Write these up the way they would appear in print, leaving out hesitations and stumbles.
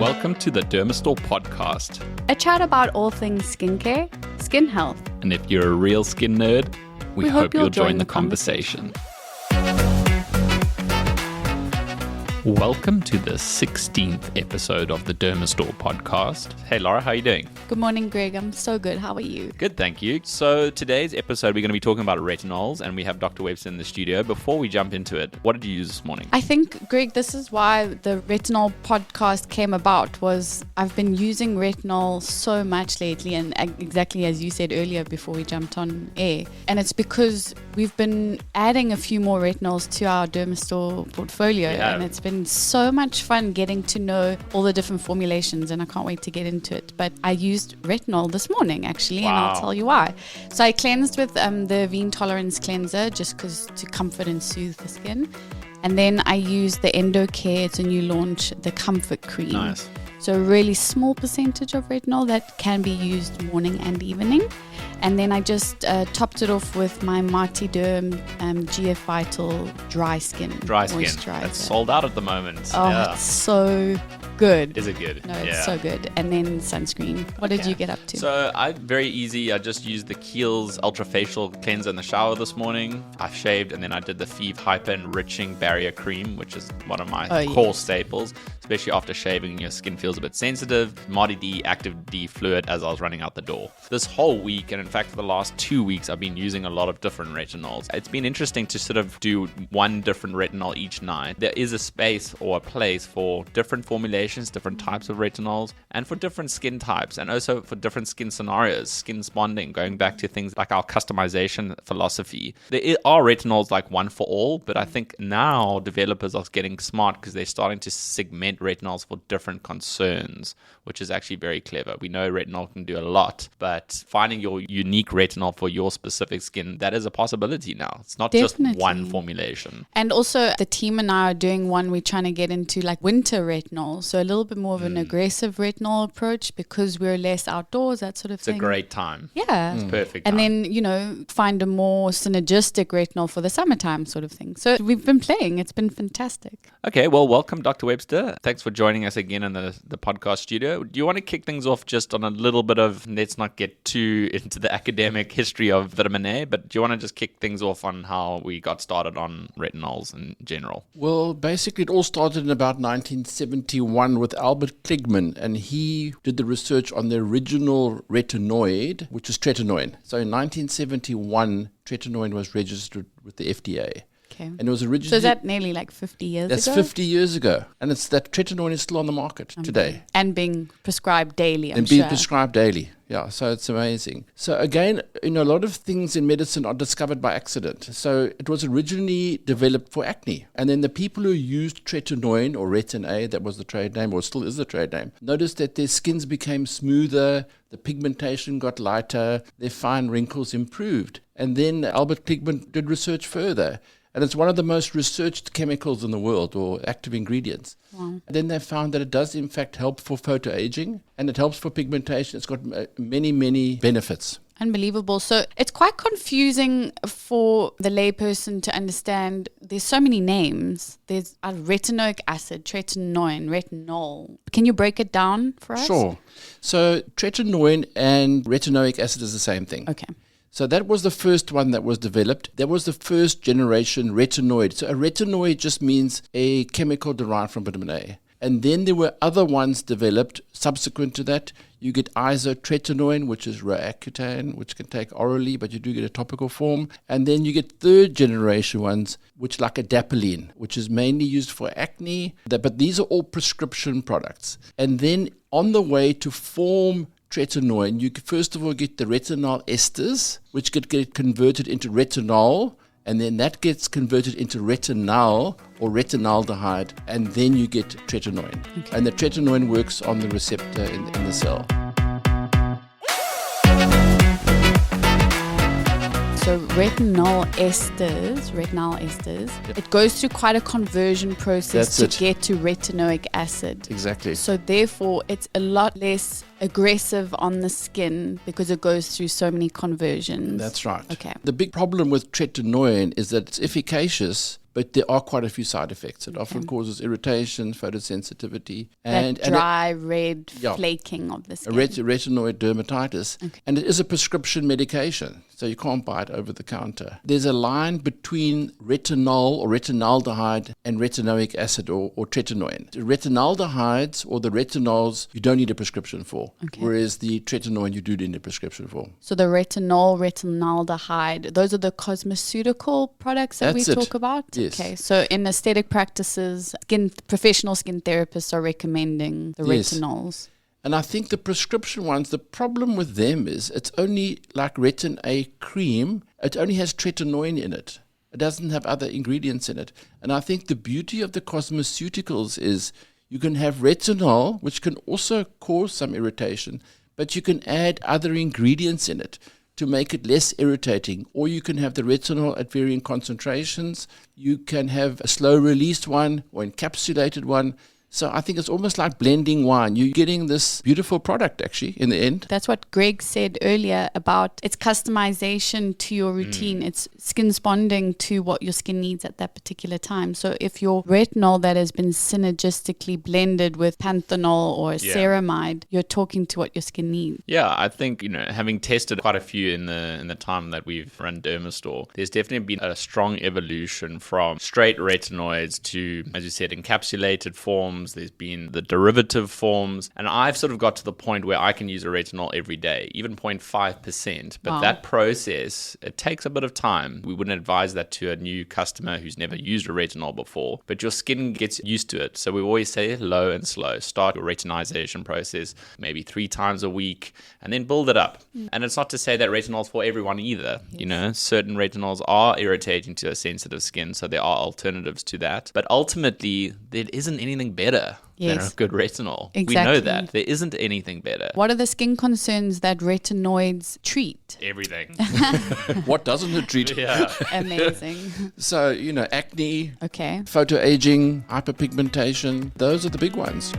Welcome to the Dermastore Podcast. A chat about all things skincare, skin health. And if you're a real skin nerd, we hope you'll join the conversation. Welcome to the 16th episode of the Dermastore Podcast. Hey Lara, how are you doing? Good morning, Greg. I'm so good. How are you? Good, thank you. So today's episode, we're going to be talking about retinols, and we have Dr. Webster in the studio. Before we jump into it, what did you use this morning? I think, Greg, this is why the Retinol podcast came about, was I've been using retinol so much lately, and exactly as you said earlier before we jumped on air. And it's because we've been adding a few more retinols to our Dermastore portfolio, and it's been so much fun getting to know all the different formulations, and I can't wait to get into it. But I used retinol this morning actually, and I'll tell you why. So I cleansed with the Vein Tolerance cleanser just because to comfort and soothe the skin, and then I used the EndoCare, it's a new launch, the Comfort Cream. Nice. So a really small percentage of retinol that can be used morning and evening. And then I just topped it off with my Mighty Derm GF Vital Dry Skin Moisturizer. That's sold out at the moment. Oh, it's so good. Is it good? No, it's so good. And then sunscreen. What did you get up to? So very easy. I just used the Kiehl's Ultra Facial Cleanser in the shower this morning. I shaved, and then I did the Feve Hyper Enriching Barrier Cream, which is one of my core staples, especially after shaving. Your skin feels a bit sensitive. Marty D Active D Fluid as I was running out the door. This whole week, and in fact for the last 2 weeks, I've been using a lot of different retinols. It's been interesting to sort of do one different retinol each night. There is a space or a place for different formulations, different types of retinols, and for different skin types, and also for different skin scenarios, skin bonding, going back to things like our customization philosophy. There are retinols like one for all, but I think now developers are getting smart because they're starting to segment retinols for different concerns, which is actually very clever. We know retinol can do a lot, but finding your unique retinol for your specific skin, that is a possibility now. It's not just one formulation. And also the team and I are doing one, we're trying to get into like winter retinol, so a little bit more of an aggressive retinol approach because we're less outdoors, that sort of thing. It's a great time. Yeah. It's perfect and time. then, find a more synergistic retinol for the summertime sort of thing. So we've been playing. It's been fantastic. Okay, well, welcome, Dr. Webster. Thanks for joining us again in the podcast studio. Do you want to kick things off just on a little bit of, let's not get too into the academic history of vitamin A, but do you want to just kick things off on how we got started on retinols in general? Well, basically it all started in about 1971 with Albert Kligman, and he did the research on the original retinoid, which is tretinoin. So in 1971, tretinoin was registered with the FDA. Okay. And it was originally... So is that nearly like 50 years ago? That's 50 years ago. And it's that tretinoin is still on the market today. And being prescribed daily, I'm and being prescribed daily. Yeah, so it's amazing. So again, a lot of things in medicine are discovered by accident. So it was originally developed for acne. And then the people who used tretinoin or Retin A, that was the trade name, or still is the trade name, noticed that their skins became smoother, the pigmentation got lighter, their fine wrinkles improved. And then Albert Kligman did research further. And it's one of the most researched chemicals in the world, or active ingredients. Wow. And then they found that it does in fact help for photoaging, and it helps for pigmentation. It's got many, many benefits. Unbelievable. So it's quite confusing for the layperson to understand. There's so many names. There's retinoic acid, tretinoin, retinol. Can you break it down for us? Sure. So tretinoin and retinoic acid is the same thing. Okay. So that was the first one that was developed. That was the first generation retinoid. So a retinoid just means a chemical derived from vitamin A. And then there were other ones developed subsequent to that. You get isotretinoin, which is Roaccutane, which can take orally, but you do get a topical form. And then you get third generation ones, which like adapalene, which is mainly used for acne. But these are all prescription products. And then on the way to form tretinoin, you first of all get the retinol esters, which get converted into retinol, and then that gets converted into retinal or retinaldehyde, and then you get tretinoin. Okay. And the tretinoin works on the receptor in the cell. So retinol esters, it goes through quite a conversion process to get to retinoic acid. Exactly. So therefore, it's a lot less aggressive on the skin because it goes through so many conversions. That's right. Okay. The big problem with tretinoin is that it's efficacious, but there are quite a few side effects. It often causes irritation, photosensitivity, and dry, red flaking of the skin. Retinoid dermatitis. And it is a prescription medication, so you can't buy it over the counter. There's a line between retinol or retinaldehyde and retinoic acid or tretinoin. The retinaldehydes or the retinols, you don't need a prescription for, whereas the tretinoin you do need a prescription for. So the retinol, retinaldehyde, those are the cosmeceutical products that we talk about? Yes. Okay, so in aesthetic practices, professional skin therapists are recommending the retinols. And I think the prescription ones, the problem with them is it's only like Retin A cream. It only has tretinoin in it. It doesn't have other ingredients in it. And I think the beauty of the cosmeceuticals is you can have retinol, which can also cause some irritation, but you can add other ingredients in it to make it less irritating. Or you can have the retinol at varying concentrations. You can have a slow-released one or encapsulated one. So I think it's almost like blending wine. You're getting this beautiful product, actually, in the end. That's what Greg said earlier about its customization to your routine. It's skin responding to what your skin needs at that particular time. So if your retinol that has been synergistically blended with panthenol or ceramide, you're talking to what your skin needs. Yeah, I think, having tested quite a few in the time that we've run Dermastore, there's definitely been a strong evolution from straight retinoids to, as you said, encapsulated forms. There's been the derivative forms, and I've sort of got to the point where I can use a retinol every day, even 0.5%. But that process, it takes a bit of time. We wouldn't advise that to a new customer who's never used a retinol before, but your skin gets used to it. So we always say low and slow. Start your retinization process maybe 3 times a week and then build it up. And it's not to say that retinol's for everyone either. Certain retinols are irritating to a sensitive skin, so there are alternatives to that. But ultimately, there isn't anything better than a good retinol. Exactly. We know that. There isn't anything better. What are the skin concerns that retinoids treat? Everything. What doesn't it treat? Yeah. Amazing. So, acne, Okay. photoaging, hyperpigmentation, those are the big ones.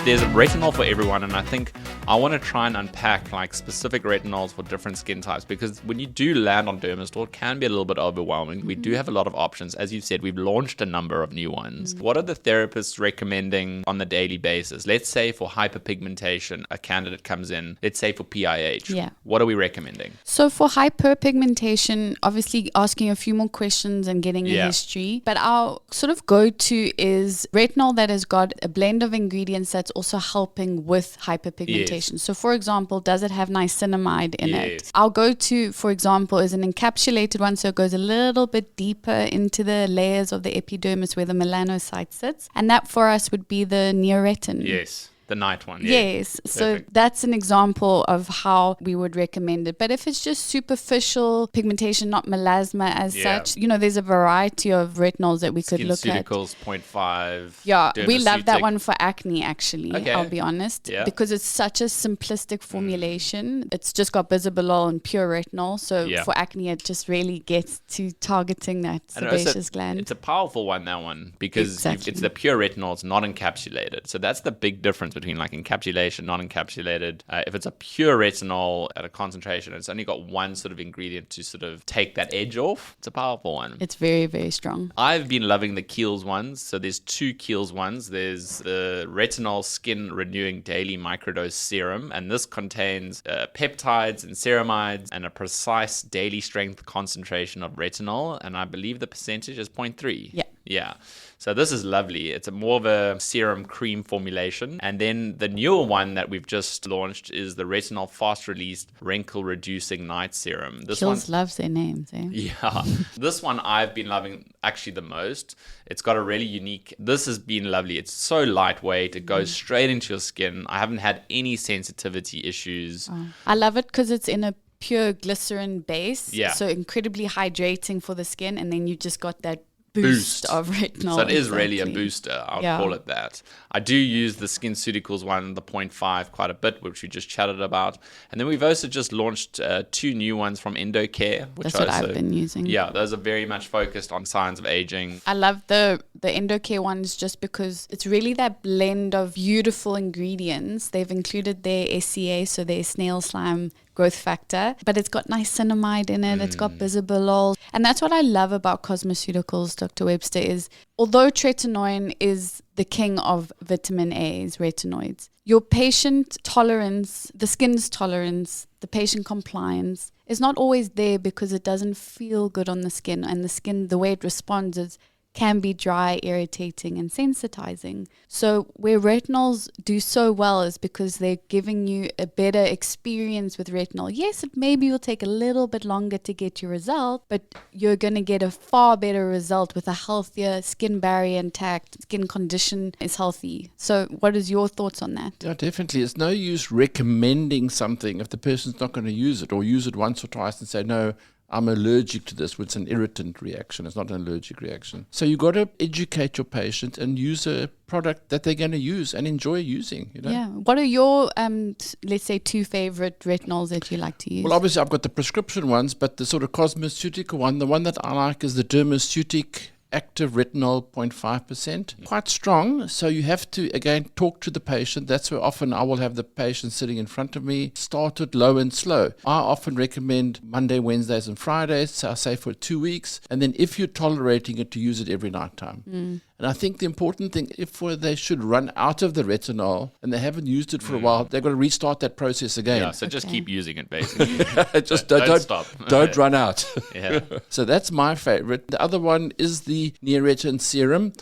There's a retinol for everyone, and I think I want to try and unpack specific retinols for different skin types, because when you do land on Dermastore, it can be a little bit overwhelming. We do have a lot of options. As you've said, we've launched a number of new ones. What are the therapists recommending on the daily basis? Let's say for hyperpigmentation, a candidate comes in, let's say for PIH. Yeah. What are we recommending? So for hyperpigmentation, obviously asking a few more questions and getting a history. But our sort of go-to is retinol that has got a blend of ingredients that's also helping with hyperpigmentation. Yes. So for example, does it have niacinamide in it? Our go-to, for example, is an encapsulated one, so it goes a little bit deeper into the layers of the epidermis where the melanocyte sits. And that for us would be the Neoretin. Yes. The night one. Yes. So that's an example of how we would recommend it. But if it's just superficial pigmentation, not melasma as such, there's a variety of retinols that we could look at. SkinCeuticals 0.5. Yeah, we love that one for acne, actually, I'll be honest. Yeah. Because it's such a simplistic formulation. It's just got bisabolol and pure retinol. So for acne, it just really gets to targeting that sebaceous gland. It's a powerful one, that one, because it's the pure retinol. It's not encapsulated. So that's the big difference between encapsulation, non-encapsulated. If it's a pure retinol at a concentration, it's only got one sort of ingredient to sort of take that edge off. It's a powerful one. It's very, very strong. I've been loving the Kiehl's ones. So there's 2 Kiehl's ones. There's the Retinol Skin Renewing Daily Microdose Serum, and this contains peptides and ceramides and a precise daily strength concentration of retinol, and I believe the percentage is 0.3. Yeah. So this is lovely. It's more of a serum cream formulation. And then the newer one that we've just launched is the Retinol Fast Released Wrinkle Reducing Night Serum. This one loves their names, eh? Yeah. This one I've been loving actually the most. It's got a really unique, this has been lovely. It's so lightweight. It goes straight into your skin. I haven't had any sensitivity issues. I love it because it's in a pure glycerin base. Yeah. So incredibly hydrating for the skin. And then you just got that boost of retinol. So it is really a booster. I would call it that. I do use the SkinCeuticals one, the 0.5, quite a bit, which we just chatted about. And then we've also just launched 2 new ones from Endocare. That's what I've been using. Yeah, those are very much focused on signs of aging. I love the Endocare ones just because it's really that blend of beautiful ingredients. They've included their SCA, so their snail slime growth factor, but it's got niacinamide in it. It's got bisabolol. And that's what I love about cosmeceuticals, Dr. Webster, is although tretinoin is the king of vitamin A's, retinoids, your patient tolerance, the skin's tolerance, the patient compliance is not always there because it doesn't feel good on the skin, and the skin, the way it responds can be dry, irritating, and sensitizing. So where retinols do so well is because they're giving you a better experience with retinol. Yes, it maybe will take a little bit longer to get your result, but you're going to get a far better result with a healthier skin barrier intact, skin condition is healthy. So what is your thoughts on that? Yeah, definitely. It's no use recommending something if the person's not going to use it, or use it once or twice and say, no, I'm allergic to this, which is an irritant reaction. It's not an allergic reaction. So you got to educate your patient and use a product that they're going to use and enjoy using. You know? Yeah. What are your, let's say, 2 favorite retinols that you like to use? Well, obviously, I've got the prescription ones, but the sort of cosmeceutical one, the one that I like is the Dermastore active retinol 0.5%. Quite strong, so you have to, again, talk to the patient. That's where often I will have the patient sitting in front of me, start it low and slow. I often recommend Monday, Wednesdays and Fridays, so I say for 2 weeks, and then if you're tolerating it, to use it every night time. And I think the important thing, if they should run out of the retinol and they haven't used it for a while, they've got to restart that process again. Yeah, so just keep using it, basically. Just don't stop. Don't run out. Yeah. So that's my favorite. The other one is the Neoretin serum,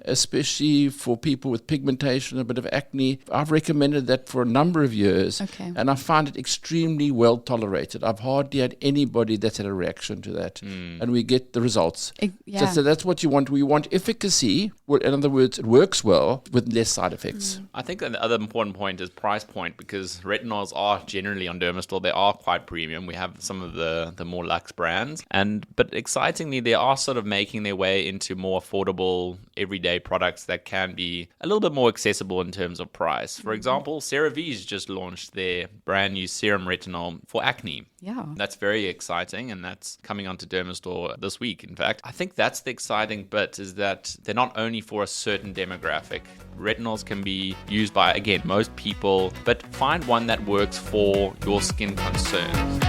especially for people with pigmentation, a bit of acne. I've recommended that for a number of years, and I find it extremely well tolerated. I've hardly had anybody that's had a reaction to that, and we get the results. So that's what you want. We want efficacy. In other words, it works well with less side effects. I think the other important point is price point, because retinols are generally on Dermastore, they are quite premium. We have some of the more luxe brands, but excitingly, they are sort of making their way into more affordable everyday products that can be a little bit more accessible in terms of price. For example, CeraVe's just launched their brand new serum retinol for acne. Yeah. That's very exciting, and that's coming onto Dermastore this week, in fact. I think that's the exciting bit, is that they're not only for a certain demographic. Retinols can be used by, again, most people, but find one that works for your skin concerns.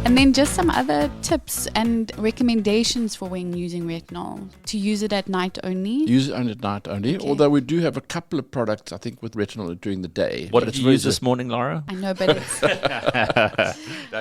And then just some other tips and recommendations for when using retinol. To use it at night only? Use it at night only, although we do have a couple of products, I think, with retinol during the day. What did you use this morning, Lara? I know, but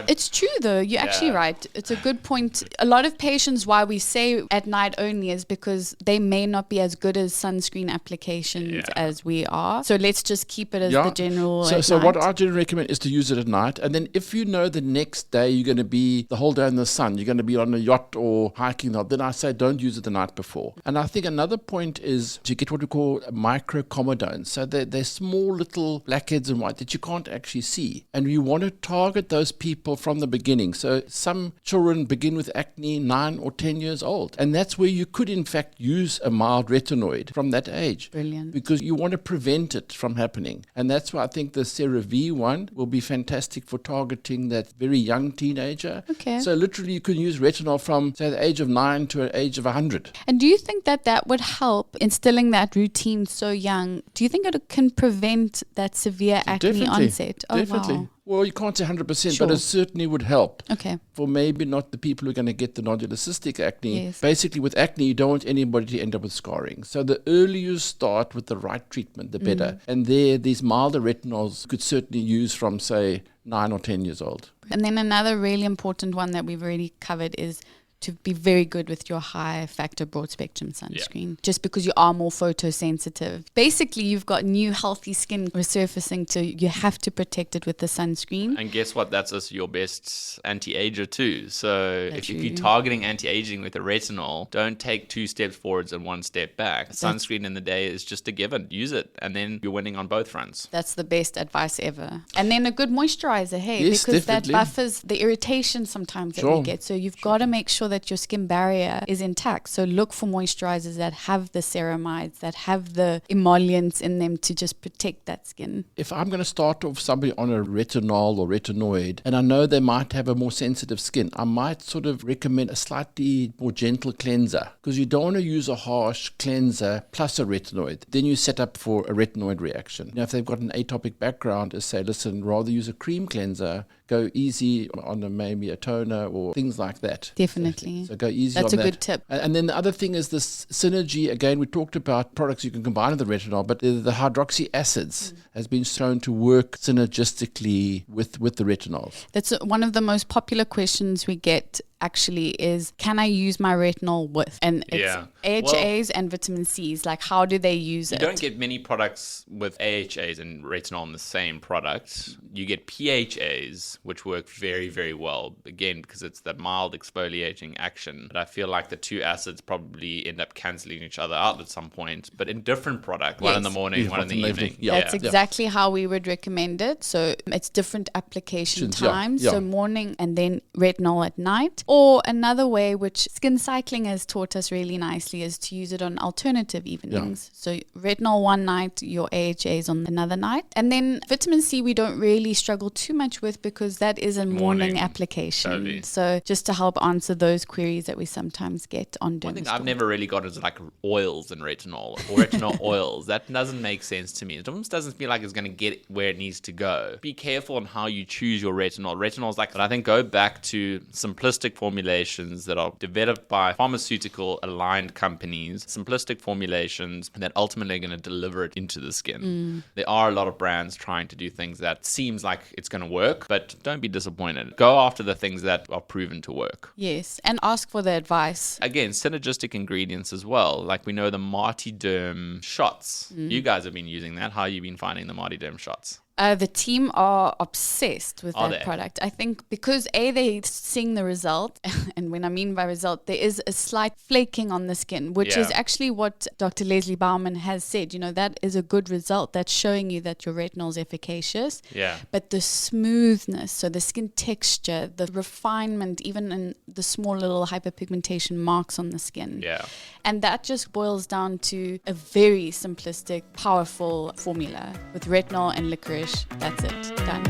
it's true, though. You're actually right. It's a good point. A lot of patients, why we say at night only, is because they may not be as good as sunscreen applications as we are. So let's just keep it as the general So what I generally recommend is to use it at night. And then if you know the next day you're going to be the whole day in the sun, you're going to be on a yacht or hiking, then I say don't use it the night before. And I think another point is to get what we call microcomedones. So they're small little blackheads and white that you can't actually see. And you want to target those people from the beginning. So some children begin with acne 9 or 10 years old. And that's where you could, in fact, use a mild retinoid from that age. Brilliant. Because you want to prevent it from happening. And that's why I think the CeraVe one will be fantastic for targeting that very young teenager. Okay. So literally you can use retinol from, say, the age of 9 to the age of 100. And do you think that would help instilling that routine so young? Do you think it can prevent that severe acne onset? Oh, definitely. Wow. Well, you can't say 100%, but it certainly would help. Okay. For maybe not the people who are going to get the nodular cystic acne. Yes. Basically, with acne, you don't want anybody to end up with scarring. So the earlier you start with the right treatment, the better. And these milder retinols could certainly use from, say, 9 or 10 years old. And then another really important one that we've already covered is to be very good with your high factor broad spectrum sunscreen, just because you are more photosensitive. Basically, you've got new healthy skin resurfacing, so you have to protect it with the sunscreen. And guess what? That's also your best anti-ager too. So if you're targeting anti-aging with a retinol, don't take 2 steps forwards and 1 step back. Sunscreen in the day is just a given. Use it, and then you're winning on both fronts. That's the best advice ever. And then a good moisturizer, Yes, because definitely. that buffers the irritation sometimes that we get. So you've got to make sure that your skin barrier is intact. So look for moisturizers that have the ceramides, that have the emollients in them to just protect that skin. If I'm going to start off somebody on a retinol or retinoid, and I know they might have a more sensitive skin, I might sort of recommend a slightly more gentle cleanser, because you don't want to use a harsh cleanser plus a retinoid. Then you set up for a retinoid reaction. Now, if they've got an atopic background, is say, listen, rather use a cream cleanser, go easy on maybe a toner or things like that. Definitely. So go easy on that. That's a good tip. And then the other thing is this synergy. Again, we talked about products you can combine with the retinol, but the hydroxy acids has been shown to work synergistically with the retinols. That's one of the most popular questions we get actually is, can I use my retinol with? And it's AHAs and vitamin C's. Like, how do they use it? You don't get many products with AHAs and retinol in the same product. You get PHAs, which work very, very well. Again, because it's that mild exfoliating action. But I feel like the two acids probably end up cancelling each other out at some point, but in different products. One in the morning, one in the evening. That's exactly how we would recommend it. So it's different application times. So morning and then retinol at night. Or another way, which Skin Cycling has taught us really nicely, is to use it on alternative evenings. So retinol one night, your AHAs on another night. And then vitamin C we don't really struggle too much with because that is a morning application. Totally. So just to help answer those queries that we sometimes get on Dermastore. One thing I've never really got is like oils and retinol or retinol oils. That doesn't make sense to me. It almost doesn't feel like it's going to get where it needs to go. Be careful on how you choose your retinol. Retinol is like, I think, go back to simplistic formulations that are developed by pharmaceutical aligned companies, simplistic formulations that ultimately are going to deliver it into the skin. There are a lot of brands trying to do things that seems like it's going to work, but don't be disappointed. Go after the things that are proven to work. Yes, and ask for the advice. Again, synergistic ingredients as well. Like we know the Derm shots. You guys have been using that. How have you been finding the Derm shots? The team are obsessed with that product. I think because they're seeing the result, and when I mean by result, there is a slight flaking on the skin, which is actually what Dr. Leslie Bauman has said. You know, that is a good result. That's showing you that your retinol is efficacious. Yeah. But the smoothness, so the skin texture, the refinement, even in the small little hyperpigmentation marks on the skin. Yeah. And that just boils down to a very simplistic, powerful formula with retinol and licorice. That's it. Done.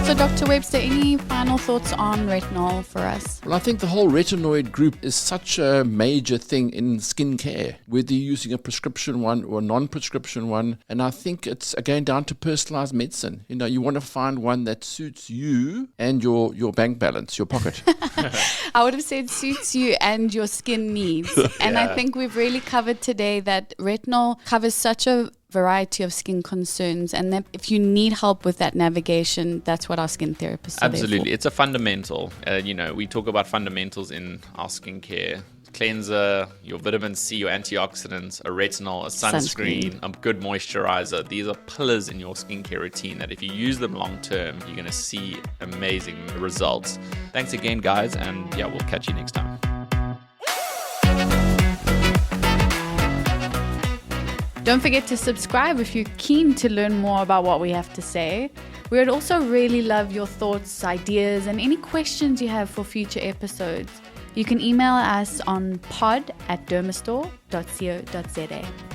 So, Dr. Webster, any final thoughts on retinol for us? Well, I think the whole retinoid group is such a major thing in skincare, whether you're using a prescription one or a non-prescription one. And I think it's, again, down to personalized medicine. You know, you want to find one that suits you and your bank balance, your pocket. I would have said suits you and your skin needs. And I think we've really covered today that retinol covers such a variety of skin concerns, and that if you need help with that navigation, that's what our skin therapists are there for. Absolutely. It's a fundamental. You know, we talk about fundamentals in our skincare. Cleanser, your vitamin C, your antioxidants, a retinol, a sunscreen, a good moisturizer. These are pillars in your skincare routine that if you use them long term, you're going to see amazing results. Thanks again, guys, and we'll catch you next time. Don't forget to subscribe if you're keen to learn more about what we have to say. We would also really love your thoughts, ideas, and any questions you have for future episodes. You can email us on pod@dermastore.co.za.